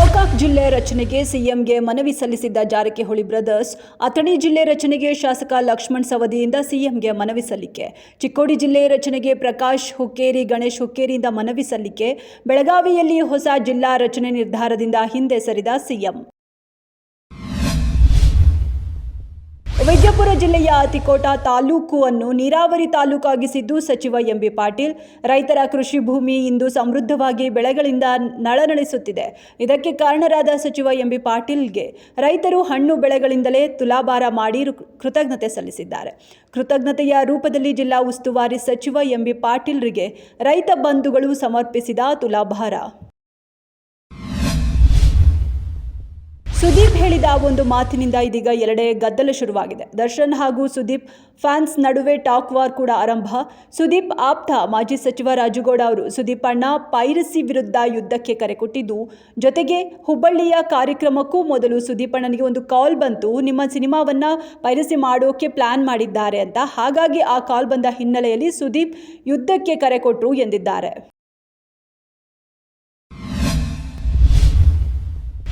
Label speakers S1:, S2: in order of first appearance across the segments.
S1: ಗೋಕಾಕ್ ಜಿಲ್ಲೆ ರಚನೆಗೆ ಸಿಎಂಗೆ ಮನವಿ ಸಲ್ಲಿಸಿದ್ದ ಜಾರಕಿಹೊಳಿ ಬ್ರದರ್ಸ್. ಅಥಣಿ ಜಿಲ್ಲೆ ರಚನೆಗೆ ಶಾಸಕ ಲಕ್ಷ್ಮಣ್ ಸವದಿಯಿಂದ ಸಿಎಂಗೆ ಮನವಿ ಸಲ್ಲಿಕೆ. ಚಿಕ್ಕೋಡಿ ಜಿಲ್ಲೆ ರಚನೆಗೆ ಪ್ರಕಾಶ್ ಹುಕ್ಕೇರಿ, ಗಣೇಶ್ ಹುಕ್ಕೇರಿಯಿಂದ ಮನವಿ ಸಲ್ಲಿಕೆ. ಬೆಳಗಾವಿಯಲ್ಲಿ ಹೊಸ ಜಿಲ್ಲಾ ರಚನೆ ನಿರ್ಧಾರದಿಂದ ಹಿಂದೆ ಸರಿದ ಸಿಎಂ. ವಿಜಯಪುರ ಜಿಲ್ಲೆಯ ತಿಕೋಟ ತಾಲೂಕು ಅನ್ನು ನೀರಾವರಿ ತಾಲೂಕಾಗಿಸಿದ್ದು ಸಚಿವ ಎಂಬಿ ಪಾಟೀಲ್. ರೈತರ ಕೃಷಿ ಭೂಮಿ ಇಂದು ಸಮೃದ್ಧವಾಗಿ ಬೆಳೆಗಳಿಂದ ನಳನಳಿಸುತ್ತಿದೆ. ಇದಕ್ಕೆ ಕಾರಣರಾದ ಸಚಿವ ಎಂಬಿ ಪಾಟೀಲ್ಗೆ ರೈತರು ಹಣ್ಣು ಬೆಳೆಗಳಿಂದಲೇ ತುಲಾಭಾರ ಮಾಡಿ ಕೃತಜ್ಞತೆ ಸಲ್ಲಿಸಿದ್ದಾರೆ. ಕೃತಜ್ಞತೆಯ ರೂಪದಲ್ಲಿ ಜಿಲ್ಲಾ ಉಸ್ತುವಾರಿ ಸಚಿವ ಎಂಬಿ ಪಾಟೀಲ್ರಿಗೆ ರೈತ ಬಂಧುಗಳು ಸಮರ್ಪಿಸಿದ ತುಲಾಭಾರ. ಸುದೀಪ್ ಹೇಳಿದ ಒಂದು ಮಾತಿನಿಂದ ಇದೀಗ ಎಲ್ಲೆಡೆ ಗದ್ದಲ ಶುರುವಾಗಿದೆ. ದರ್ಶನ್ ಹಾಗೂ ಸುದೀಪ್ ಫ್ಯಾನ್ಸ್ ನಡುವೆ ಟಾಕ್ ವಾರ್ ಕೂಡ ಆರಂಭ. ಸುದೀಪ್ ಆಪ್ತ ಮಾಜಿ ಸಚಿವ ರಾಜುಗೌಡ ಅವರು ಸುದೀಪ್ ಅಣ್ಣ ಪೈರಸಿ ವಿರುದ್ಧ ಯುದ್ಧಕ್ಕೆ ಕರೆ ಕೊಟ್ಟಿದ್ದು, ಜೊತೆಗೆ ಹುಬ್ಬಳ್ಳಿಯ ಕಾರ್ಯಕ್ರಮಕ್ಕೂ ಮೊದಲು ಸುದೀಪ್ ಅಣ್ಣನಿಗೆ ಒಂದು ಕಾಲ್ ಬಂತು, ನಿಮ್ಮ ಸಿನಿಮಾವನ್ನ ಪೈರಸಿ ಮಾಡೋಕೆ ಪ್ಲಾನ್ ಮಾಡಿದ್ದಾರೆ ಅಂತ. ಹಾಗಾಗಿ ಆ ಕಾಲ್ ಬಂದ ಹಿನ್ನೆಲೆಯಲ್ಲಿ ಸುದೀಪ್ ಯುದ್ಧಕ್ಕೆ ಕರೆ ಕೊಟ್ಟರು ಎಂದಿದ್ದಾರೆ.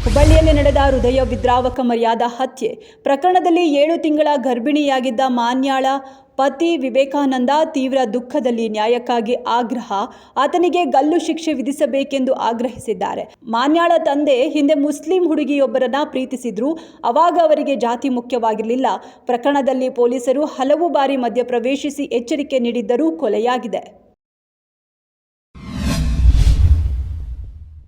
S1: ಹುಬ್ಬಳ್ಳಿಯಲ್ಲಿ ನಡೆದ ಹೃದಯ ವಿದ್ರಾವಕ ಮರ್ಯಾದಾ ಹತ್ಯೆ ಪ್ರಕರಣದಲ್ಲಿ 7 ತಿಂಗಳ ಗರ್ಭಿಣಿಯಾಗಿದ್ದ ಮಾನ್ಯಾಳ ಪತಿ ವಿವೇಕಾನಂದ ತೀವ್ರ ದುಃಖದಲ್ಲಿ ನ್ಯಾಯಕ್ಕಾಗಿ ಆಗ್ರಹ. ಆತನಿಗೆ ಗಲ್ಲು ಶಿಕ್ಷೆ ವಿಧಿಸಬೇಕೆಂದು ಆಗ್ರಹಿಸಿದ್ದಾರೆ. ಮಾನ್ಯಾಳ ತಂದೆ ಹಿಂದೆ ಮುಸ್ಲಿಂ ಹುಡುಗಿಯೊಬ್ಬರನ್ನ ಪ್ರೀತಿಸಿದ್ರು. ಅವಾಗ ಅವರಿಗೆ ಜಾತಿ ಮುಖ್ಯವಾಗಿರಲಿಲ್ಲ. ಪ್ರಕರಣದಲ್ಲಿ ಪೊಲೀಸರು ಹಲವು ಬಾರಿ ಮಧ್ಯಪ್ರವೇಶಿಸಿ ಎಚ್ಚರಿಕೆ ನೀಡಿದ್ದರೂ ಕೊಲೆಯಾಗಿದೆ.